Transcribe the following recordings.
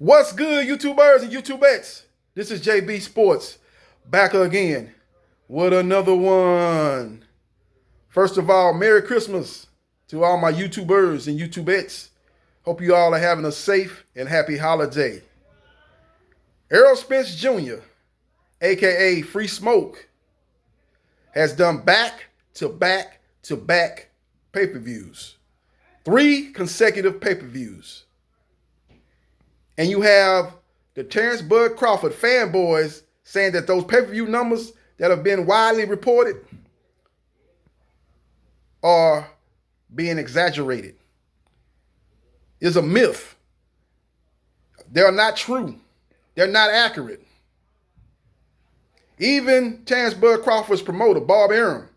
What's good, YouTubers and YouTubettes? This is JB Sports, back again with another one. First of all, Merry Christmas to all my YouTubers and YouTubettes. Hope you all are having a safe and happy holiday. Errol Spence Jr., aka Free Smoke, has done back-to-back pay-per-views. 3 consecutive pay-per-views. And you have the Terrence Bud Crawford fanboys saying that those pay-per-view numbers that have been widely reported are being exaggerated. It's a myth. They're not true. They're not accurate. Even Terrence Bud Crawford's promoter, Bob Arum,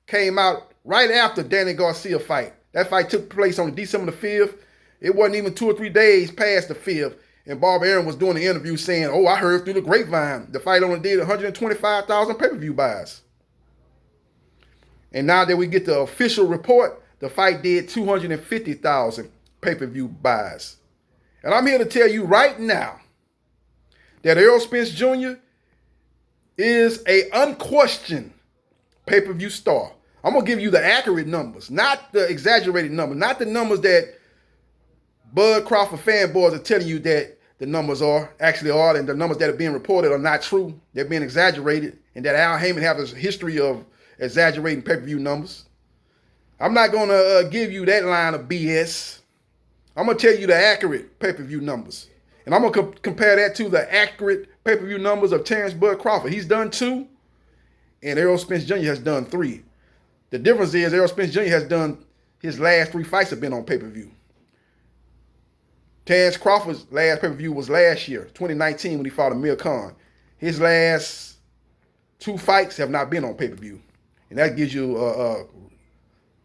came out right after Danny Garcia fight. That fight took place on December the 5th. It wasn't even 2 or 3 days past the 5th. And Bob Arum was doing the interview saying, oh, I heard through the grapevine, the fight only did 125,000 pay-per-view buys. And now that we get the official report, the fight did 250,000 pay-per-view buys. And I'm here to tell you right now that Errol Spence Jr. is an unquestioned pay-per-view star. I'm going to give you the accurate numbers, not the exaggerated numbers, not the numbers that Bud Crawford fanboys are telling you that the numbers actually are, and the numbers that are being reported are not true. They're being exaggerated, and that Al Heyman has a history of exaggerating pay-per-view numbers. I'm not going to give you that line of BS. I'm going to tell you the accurate pay-per-view numbers. And I'm going to compare that to the accurate pay-per-view numbers of Terrence Bud Crawford. He's done 2, and Errol Spence Jr. has done 3. The difference is Errol Spence Jr. has done, his last 3 fights have been on pay-per-view. Terrence Crawford's last pay-per-view was last year, 2019, when he fought Amir Khan. His last 2 fights have not been on pay-per-view. And that gives you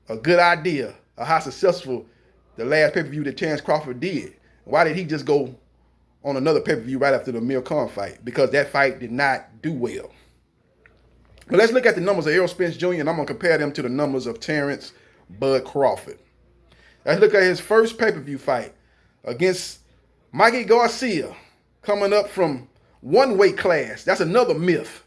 a good idea of how successful the last pay-per-view that Terrence Crawford did. Why did he just go on another pay-per-view right after the Amir Khan fight? Because that fight did not do well. But let's look at the numbers of Errol Spence Jr., and I'm going to compare them to the numbers of Terrence Bud Crawford. Let's look at his first pay-per-view fight against Mikey Garcia, coming up from 1 weight class. That's another myth.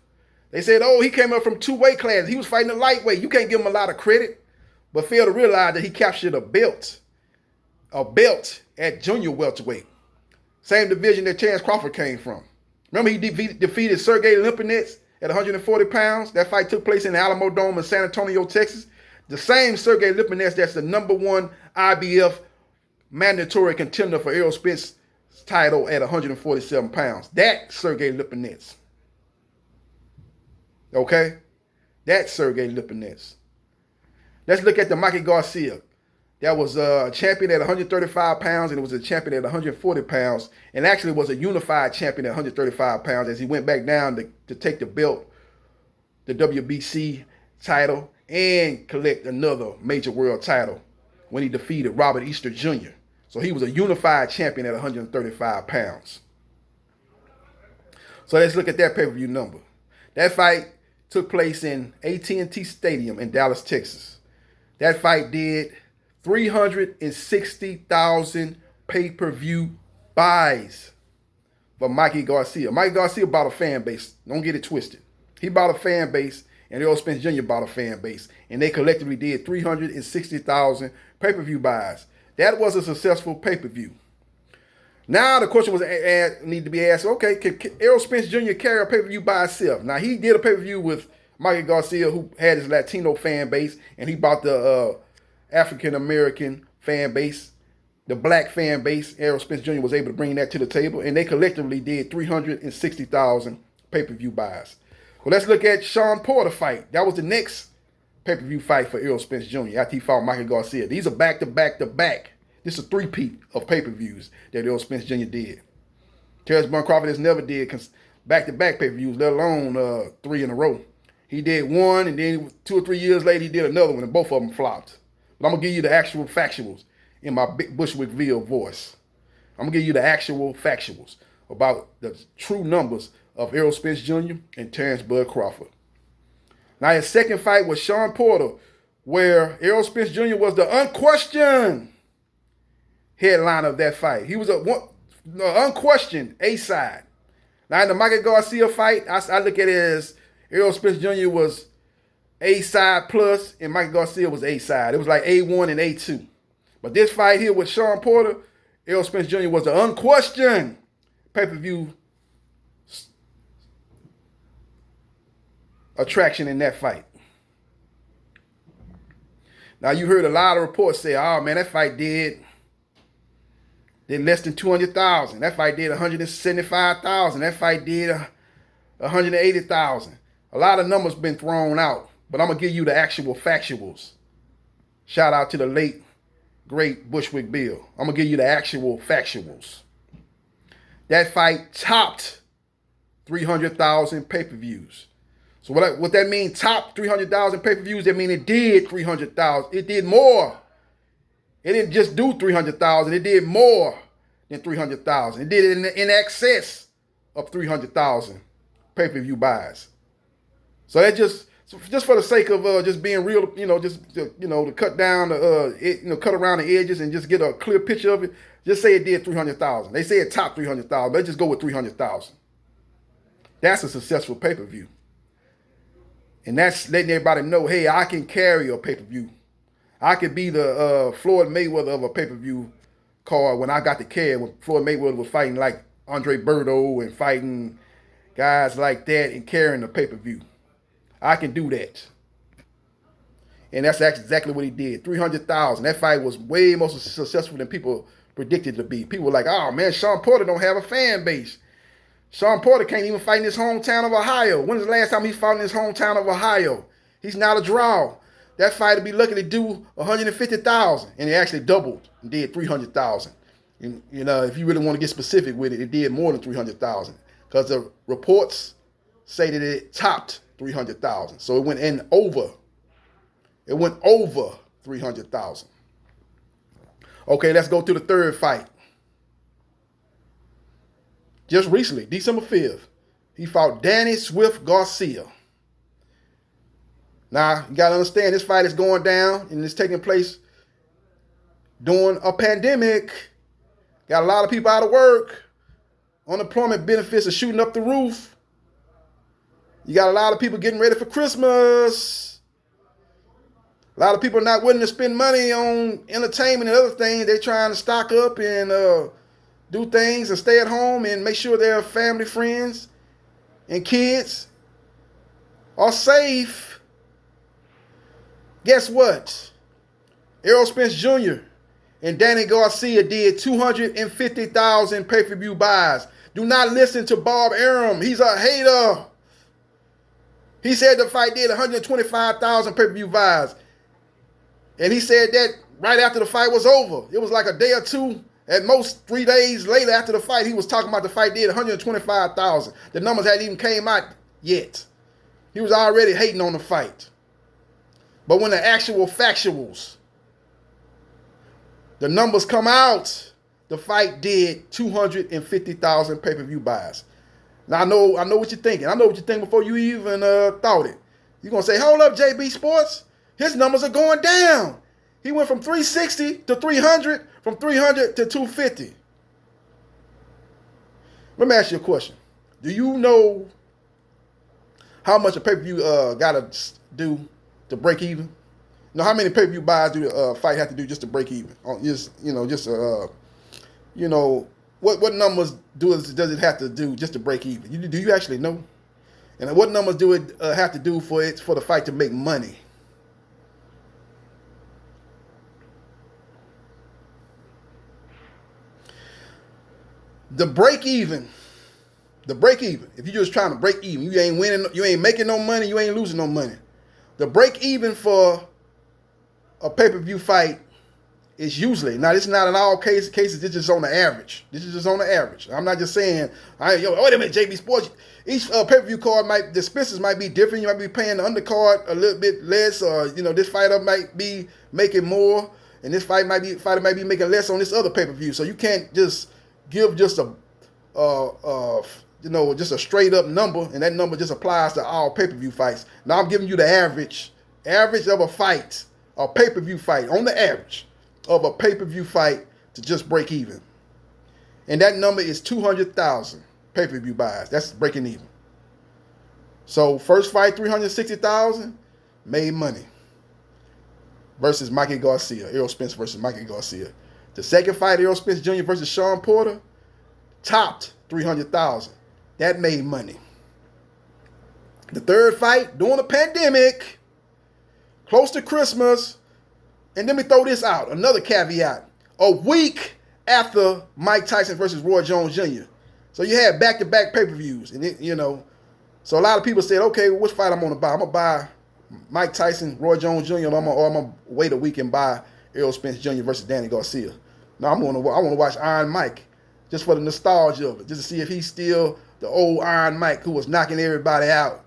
They said, oh, he came up from 2 weight classes. He was fighting a lightweight. You can't give him a lot of credit, but fail to realize that he captured a belt at junior welterweight. Same division that Terrence Crawford came from. Remember, he defeated Sergey Lipinets at 140 pounds. That fight took place in the Alamo Dome in San Antonio, Texas. The same Sergey Lipinets that's the #1 IBF mandatory contender for Errol Spence's title at 147 pounds. That Sergey Lipinets. Okay? That's Sergey Lipinets. Let's look at the Mikey Garcia. That was a champion at 135 pounds, and it was a champion at 140 pounds, and actually was a unified champion at 135 pounds as he went back down to take the belt, the WBC title, and collect another major world title when he defeated Robert Easter Jr. So he was a unified champion at 135 pounds. So let's look at that pay-per-view number. That fight took place in AT&T Stadium in Dallas, Texas. That fight did 360,000 pay-per-view buys for Mikey Garcia. Mikey Garcia bought a fan base. Don't get it twisted. He bought a fan base, and Errol Spence Jr. bought a fan base. And they collectively did 360,000 pay-per-view buys. That was a successful pay-per-view. Now the question need to be asked, okay, can Errol Spence Jr. carry a pay-per-view by himself? Now, he did a pay-per-view with Mikey Garcia, who had his Latino fan base, and he bought the African-American fan base, the black fan base. Errol Spence Jr. was able to bring that to the table, and they collectively did 360,000 pay-per-view buys. Well, let's look at Sean Porter fight. That was the next pay-per-view fight for Errol Spence Jr. after he fought Mikey Garcia. These are back-to-back-to-back. This is a 3-peat of pay-per-views that Errol Spence Jr. did. Terrence Bud Crawford has never did back-to-back pay-per-views, let alone 3 in a row. He did 1, and then 2 or 3 years later, he did another one, and both of them flopped. But I'm going to give you the actual factuals in my big Bushwickville voice. I'm going to give you the actual factuals about the true numbers of Errol Spence Jr. and Terrence Bud Crawford. Now, his second fight was Sean Porter, where Errol Spence Jr. was the unquestioned headliner of that fight. He was unquestioned A side. Now in the Mikey Garcia fight, I look at it as Errol Spence Jr. was A side plus, and Mikey Garcia was A side. It was like A1 and A2. But this fight here with Sean Porter, Errol Spence Jr. was the unquestioned pay-per-view attraction in that fight. Now you heard a lot of reports say, "Oh man, that fight did less than 200,000. That fight did 175,000. That fight did 180,000." A lot of numbers been thrown out, but I'm gonna give you the actual factuals. Shout out to the late great Bushwick Bill. I'm gonna give you the actual factuals. That fight topped 300,000 pay-per-views. So what that means, top 300,000 pay-per-views, that means it did 300,000. It did more. It didn't just do 300,000. It did more than 300,000. It did it in excess of 300,000 pay-per-view buys. So that just for the sake of just being real, to cut down cut around the edges and just get a clear picture of it. Just say it did 300,000. They say it topped 300,000. Let's just go with 300,000. That's a successful pay-per-view. And that's letting everybody know, hey, I can carry a pay-per-view. I could be the Floyd Mayweather of a pay-per-view card when I got the carry, when Floyd Mayweather was fighting like Andre Berto and fighting guys like that and carrying the pay-per-view. I can do that. And that's exactly what he did. 300,000. That fight was way more successful than people predicted it to be. People were like, oh man, Sean Porter don't have a fan base. Sean Porter can't even fight in his hometown of Ohio. When was the last time he fought in his hometown of Ohio? He's not a draw. That fight would be lucky to do 150,000, and it actually doubled and did 300,000. And if you really want to get specific with it, it did more than 300,000 because the reports say that it topped 300,000. So it went over. It went over 300,000. Okay, let's go to the third fight. Just recently, December 5th, he fought Danny Swift Garcia. Now, you got to understand, this fight is going down and it's taking place during a pandemic. Got a lot of people out of work. Unemployment benefits are shooting up the roof. You got a lot of people getting ready for Christmas. A lot of people are not willing to spend money on entertainment and other things. They're trying to stock up and do things and stay at home and make sure their family, friends, and kids are safe. Guess what? Errol Spence Jr. and Danny Garcia did 250,000 pay-per-view buys. Do not listen to Bob Arum. He's a hater. He said the fight did 125,000 pay-per-view buys. And he said that right after the fight was over. It was like a day or two. At most 3 days later after the fight, he was talking about the fight did 125,000. The numbers hadn't even came out yet. He was already hating on the fight. But when the actual factuals, the numbers come out, the fight did 250,000 pay-per-view buys. Now I know what you're thinking. I know what you're thinking before you even thought it. You're gonna say, hold up, JB Sports. His numbers are going down. He went from 360 to 300, from 300 to 250. Let me ask you a question. Do you know how much a pay-per-view gotta do to break even? You know how many pay-per-view buys do a fight have to do just to break even? What numbers does it have to do just to break even? Do you actually know? And what numbers do it have to do for the fight to make money? The break even. If you're just trying to break even, you ain't winning, you ain't making no money, you ain't losing no money. The break even for a pay-per-view fight is usually, now this is not in all cases, this is just on the average. I'm not just saying, wait a minute, JB Sports, each pay-per-view card the expenses might be different. You might be paying the undercard a little bit less, or this fighter might be making more, and this fighter might be making less on this other pay-per-view. So you can't just give just a straight up number, and that number just applies to all pay-per-view fights. Now I'm giving you the average of a fight, a pay-per-view fight, on the average of a pay-per-view fight to just break even. And that number is 200,000 pay-per-view buys. That's breaking even. So first fight, 360,000, made money. Versus Mikey Garcia. Errol Spence versus Mikey Garcia. The second fight, Errol Spence Jr. versus Sean Porter, topped 300,000. That made money. The third fight, during the pandemic, close to Christmas, and let me throw this out, another caveat. A week after Mike Tyson versus Roy Jones Jr. So you had back-to-back pay-per-views. And so a lot of people said, okay, which fight I'm going to buy? I'm going to buy Mike Tyson, Roy Jones Jr., or I'm going to wait a week and buy Errol Spence Jr. versus Danny Garcia. Now I want to watch Iron Mike just for the nostalgia of it, just to see if he's still the old Iron Mike who was knocking everybody out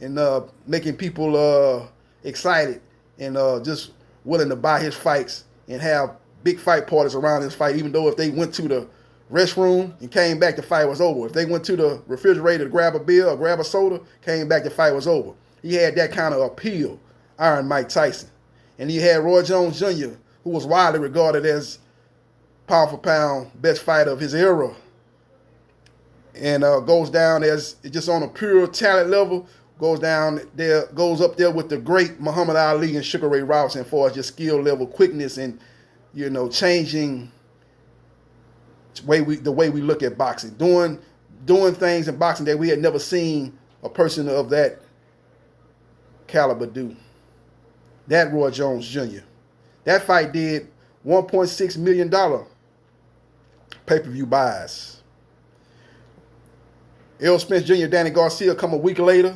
and making people excited and just willing to buy his fights and have big fight parties around his fight, even though if they went to the restroom and came back, the fight was over. If they went to the refrigerator to grab a beer or grab a soda, came back, the fight was over. He had that kind of appeal, Iron Mike Tyson. And he had Roy Jones Jr., who was widely regarded as pound for pound best fighter of his era. And goes down as just on a pure talent level, goes up there with the great Muhammad Ali and Sugar Ray Robinson as far as just skill level, quickness, and changing the way we look at boxing, doing things in boxing that we had never seen a person of that caliber do. That Roy Jones Jr. That fight did $1.6 million pay-per-view buys. Errol Spence Jr. Danny Garcia come a week later,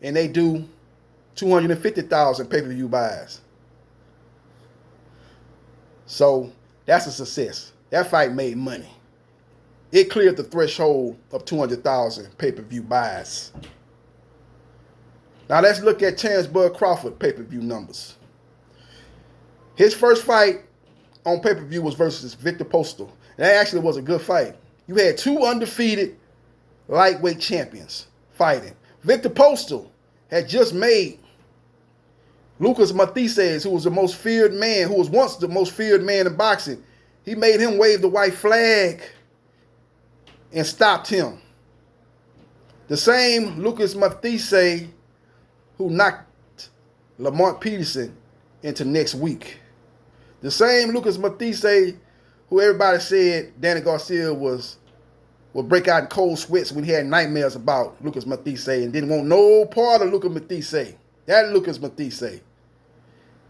and they do 250,000 pay-per-view buys. So that's a success. That fight made money. It cleared the threshold of 200,000 pay-per-view buys. Now let's look at Terrence Bud Crawford pay-per-view numbers. His first fight on pay-per-view was versus Victor Postal. That actually was a good fight. You had two undefeated lightweight champions fighting. Victor Postal had just made Lucas Matthysse, who was the most feared man, who was once the most feared man in boxing. He made him wave the white flag and stopped him. The same Lucas Matthysse who knocked Lamont Peterson into next week. The same Lucas Matthysse who everybody said Danny Garcia would break out in cold sweats when he had nightmares about Lucas Matthysse and didn't want no part of Lucas Matthysse. That Lucas Matthysse.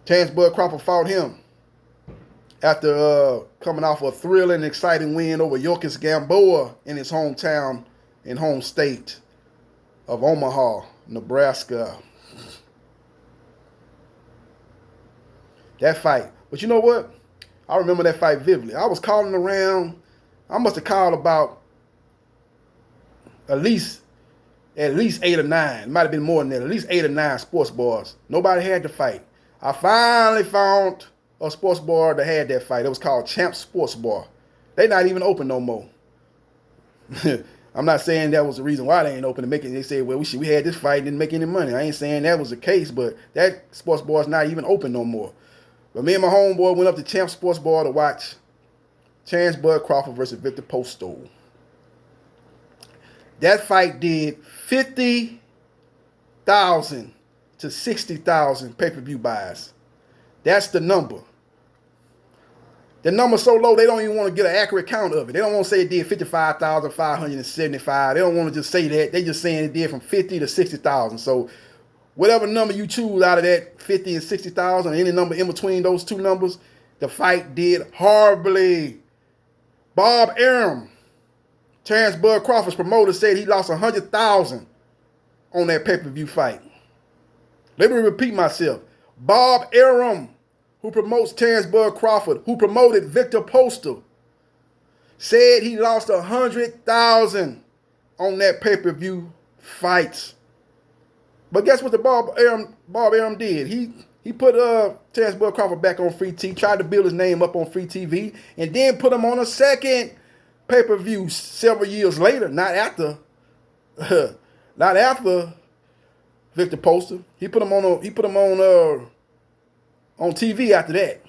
Terrence Bud Crawford fought him after coming off a thrilling and exciting win over Yorkis Gamboa in his hometown and home state of Omaha, Nebraska. That fight. But you know what? I remember that fight vividly. I was calling around. I must have called about at least 8 or 9. It might have been more than that. At least 8 or 9 sports bars. Nobody had the fight. I finally found a sports bar that had that fight. It was called Champ Sports Bar. They not even open no more. I'm not saying that was the reason why they ain't open. They said, well, we had this fight and didn't make any money. I ain't saying that was the case, but that sports bar is not even open no more. But me and my homeboy went up to Champ Sports Bar to watch Terrence Bud Crawford versus Victor Postal. That fight did 50,000 to 60,000 pay-per-view buys. That's the number. The number's so low, they don't even want to get an accurate count of it. They don't want to say it did 55,575. They don't want to just say that. They just saying it did from 50 to 60,000. So whatever number you choose out of that 50 and 60,000, any number in between those two numbers, the fight did horribly. Bob Arum, Terrence Bud Crawford's promoter, said he lost 100,000 on that pay-per-view fight. Let me repeat myself. Bob Arum, who promotes Terrence Bud Crawford, who promoted Victor Postal, said he lost 100,000 on that pay-per-view fight. But guess what Bob Arum did? He put Terrence Bud Crawford back on free TV, tried to build his name up on free TV, and then put him on a second pay-per-view several years later, not after Victor Postal. He put him on TV after that.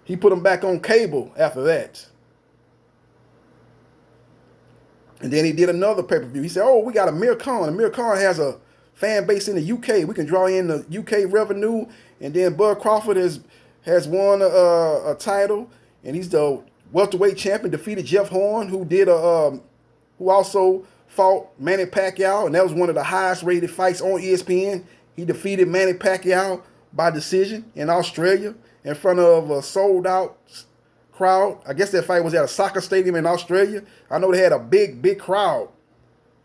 He put him back on cable after that. And then he did another pay-per-view. He said, oh, we got Amir Khan. Amir Khan has a fan base in the UK. We can draw in the UK revenue. And then Bud Crawford has won a title, and he's the welterweight champion. Defeated Jeff Horn, who also fought Manny Pacquiao, and that was one of the highest rated fights on ESPN. He defeated Manny Pacquiao by decision in Australia in front of a sold out crowd. I guess that fight was at a soccer stadium in Australia. I know they had a big crowd.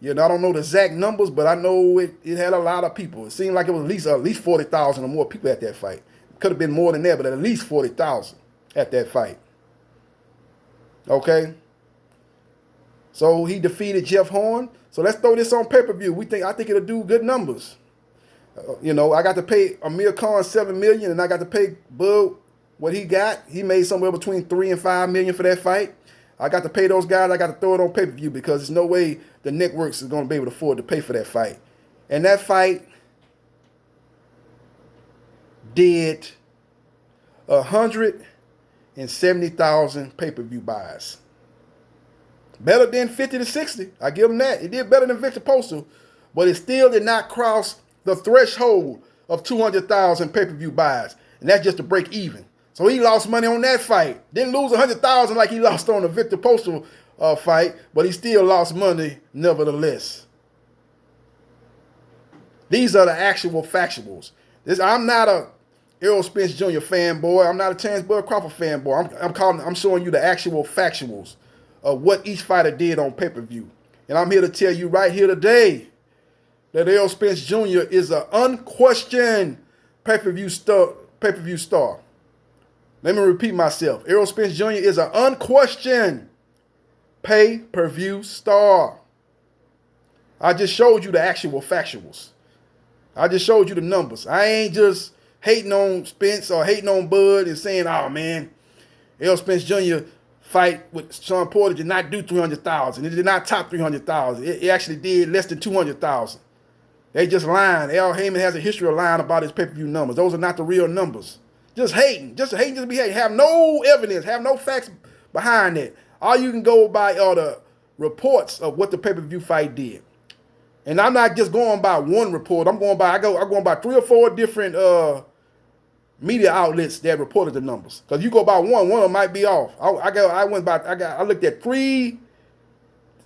I don't know the exact numbers, but I know it had a lot of people. It seemed like it was at least 40,000 or more people at that fight. Could have been more than that, but at least 40,000 at that fight. Okay? So he defeated Jeff Horn. So let's throw this on pay-per-view. I think it'll do good numbers. I got to pay Amir Khan $7 million, and I got to pay Bud what he got. He made somewhere between $3 and $5 million for that fight. I got to pay those guys. I got to throw it on pay-per-view because there's no way the networks is going to be able to afford to pay for that fight. And that fight did 170,000 pay-per-view buys. Better than 50 to 60. I give him that. It did better than Victor Postal, but it still did not cross the threshold of 200,000 pay-per-view buys. And that's just to break even. So he lost money on that fight. Didn't lose 100,000 like he lost on the Victor Postal fight, but he still lost money nevertheless. These are the actual factuals. I'm not a Errol Spence Jr. fanboy. I'm not a Terrence Bud Crawford fanboy. I'm showing you the actual factuals of what each fighter did on pay-per-view. And I'm here to tell you right here today that Errol Spence Jr. is an unquestioned pay-per-view star. Let me repeat myself. Errol Spence Jr. is an unquestioned pay-per-view star. I just showed you the actual factuals. I just showed you the numbers. I ain't just hating on Spence or hating on Bud and saying, oh, man, Errol Spence Jr. fight with Sean Porter did not do 300,000. It did not top 300,000. It actually did less than 200,000. They just lying. Al Heyman has a history of lying about his pay-per-view numbers. Those are not the real numbers. Just hating. Just be hating. Have no evidence. Have no facts behind it. All you can go by are the reports of what the pay-per-view fight did. And I'm not just going by one report. I'm going by 3 or 4 different media outlets that reported the numbers. Because you go by one of them might be off. I looked at 3,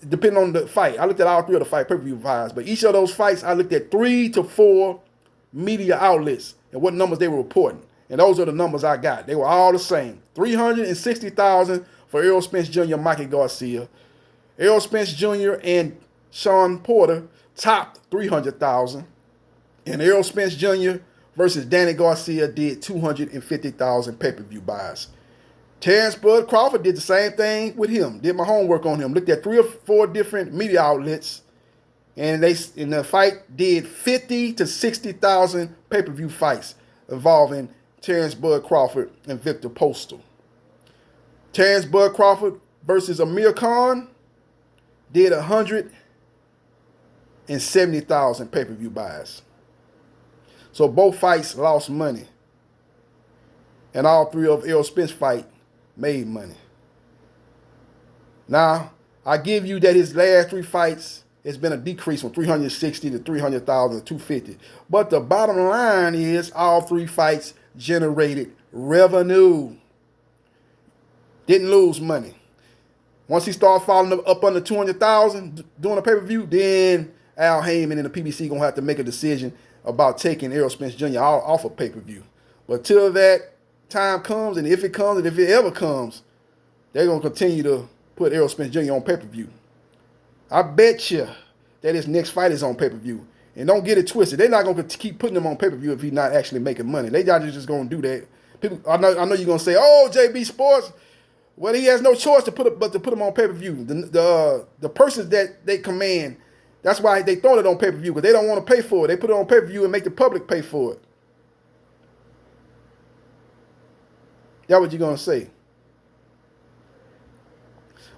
depending on the fight. I looked at all 3 of the fight pay-per-view fights. But each of those fights, I looked at 3 to 4 media outlets and what numbers they were reporting. And those are the numbers I got. They were all the same. 360,000 for Errol Spence Jr. and Mikey Garcia. Errol Spence Jr. and Sean Porter topped 300,000. And Errol Spence Jr. versus Danny Garcia did 250,000 pay-per-view buys. Terrence Bud Crawford did the same thing with him. Did my homework on him. Looked at 3 or 4 different media outlets. And the fight did 50 to 60,000 pay-per-view fights involving Terrence Bud Crawford and Victor Postal. Terrence Bud Crawford versus Amir Khan did 170,000 pay-per-view buys. So both fights lost money. And all 3 of Errol Spence fight made money. Now, I give you that his last 3 fights, it's been a decrease from 360 to 300,000 to 250. But the bottom line is all 3 fights generated revenue. Didn't lose money. Once he started falling up under 200,000 doing a pay-per-view, then Al Heyman and the PBC going to have to make a decision about taking Errol Spence Jr. off of pay-per-view. But till that time comes, and if it comes, and if it ever comes, they're going to continue to put Errol Spence Jr. on pay-per-view. I bet you that his next fight is on pay-per-view. And don't get it twisted. They're not going to keep putting him on pay-per-view if he's not actually making money. They just going to do that. People, I know you're going to say, oh, JB Sports, well, he has no choice to put him on pay-per-view. The persons that they command, that's why they throw it on pay-per-view, because they don't want to pay for it. They put it on pay-per-view and make the public pay for it. That's what you're going to say.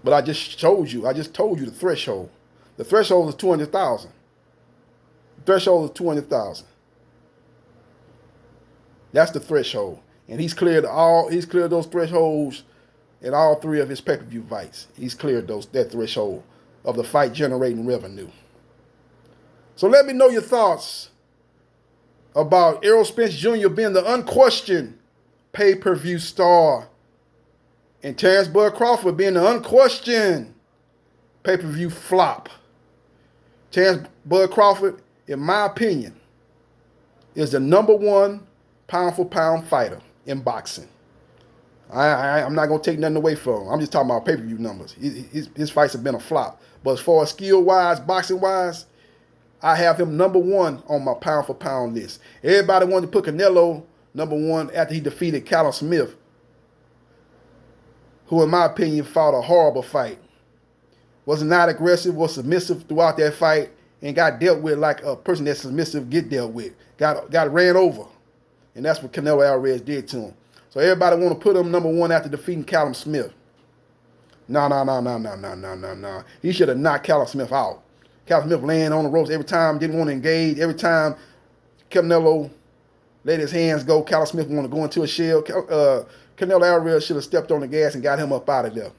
But I just told you the threshold. The threshold is 200,000. The threshold is 200,000. That's the threshold. And he's cleared those thresholds in all 3 of his pay-per-view fights. He's cleared that threshold. of the fight generating revenue. So let me know your thoughts about Errol Spence Jr. being the unquestioned pay-per-view star and Terrence Bud Crawford being the unquestioned pay-per-view flop. Terrence Bud Crawford, in my opinion, is the #1 pound-for-pound fighter in boxing. I'm not going to take nothing away from him. I'm just talking about pay-per-view numbers. His fights have been a flop. But as far as skill-wise, boxing-wise, I have him #1 on my pound-for-pound list. Everybody wanted to put Canelo #1 after he defeated Callum Smith, who in my opinion fought a horrible fight. Was not aggressive, was submissive throughout that fight, and got dealt with like a person that's submissive get dealt with. Got ran over. And that's what Canelo Alvarez did to him. So everybody want to put him #1 after defeating Callum Smith. No. He should have knocked Callum Smith out. Callum Smith laying on the ropes every time, didn't want to engage. Every time Canelo let his hands go, Callum Smith wanted to go into a shell. Canelo Alvarez should have stepped on the gas and got him up out of there.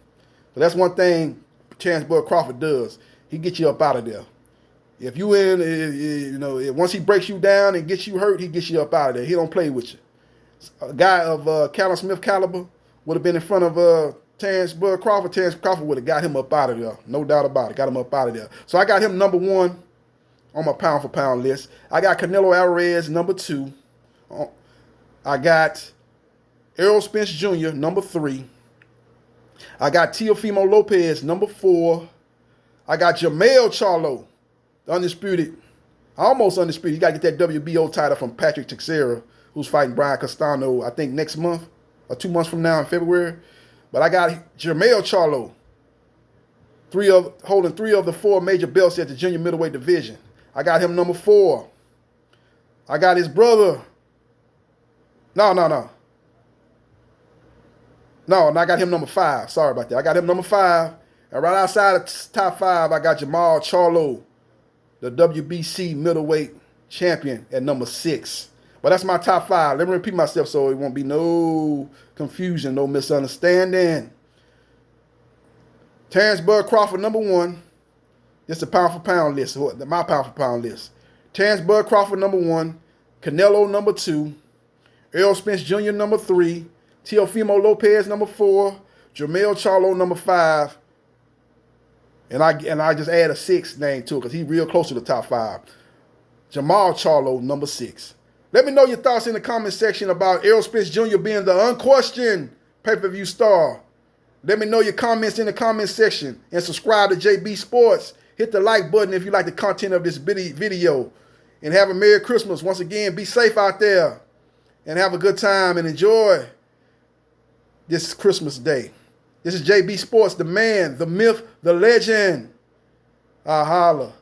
But that's one thing Terrence Bud Crawford does. He gets you up out of there. If you once he breaks you down and gets you hurt, he gets you up out of there. He don't play with you. A guy of Callum Smith caliber would have been in front of Terrence Bud Crawford. Terrence Crawford would have got him up out of there. No doubt about it. Got him up out of there. So I got him #1 on my pound-for-pound list. I got Canelo Alvarez #2. I got Errol Spence Jr. #3. I got Teofimo Lopez #4. I got Jermell Charlo, undisputed, almost undisputed. You got to get that WBO title from Patrick Teixeira, who's fighting Brian Castano, I think next month or 2 months from now in February. But I got Jermell Charlo, holding 3 of the 4 major belts at the junior middleweight division. I got him #4. I got his brother. No, and I got him #5. Sorry about that. I got him #5. And right outside of top 5, I got Jamal Charlo, the WBC middleweight champion, at #6. But that's my top 5. Let me repeat myself so it won't be no confusion, no misunderstanding. Terrence Bud Crawford #1. This is the pound-for-pound list, my pound-for-pound list. Terrence Bud Crawford #1. Canelo #2. Errol Spence Jr. #3. Teofimo Lopez #4. Jermell Charlo #5. And I just add a 6th name to it because he's real close to the top 5. Jamal Charlo #6. Let me know your thoughts in the comment section about Errol Spence Jr. being the unquestioned pay-per-view star. Let me know your comments in the comment section. And subscribe to JB Sports. Hit the like button if you like the content of this video. And have a Merry Christmas. Once again, be safe out there. And have a good time and enjoy this Christmas day. This is JB Sports, the man, the myth, the legend. I holla.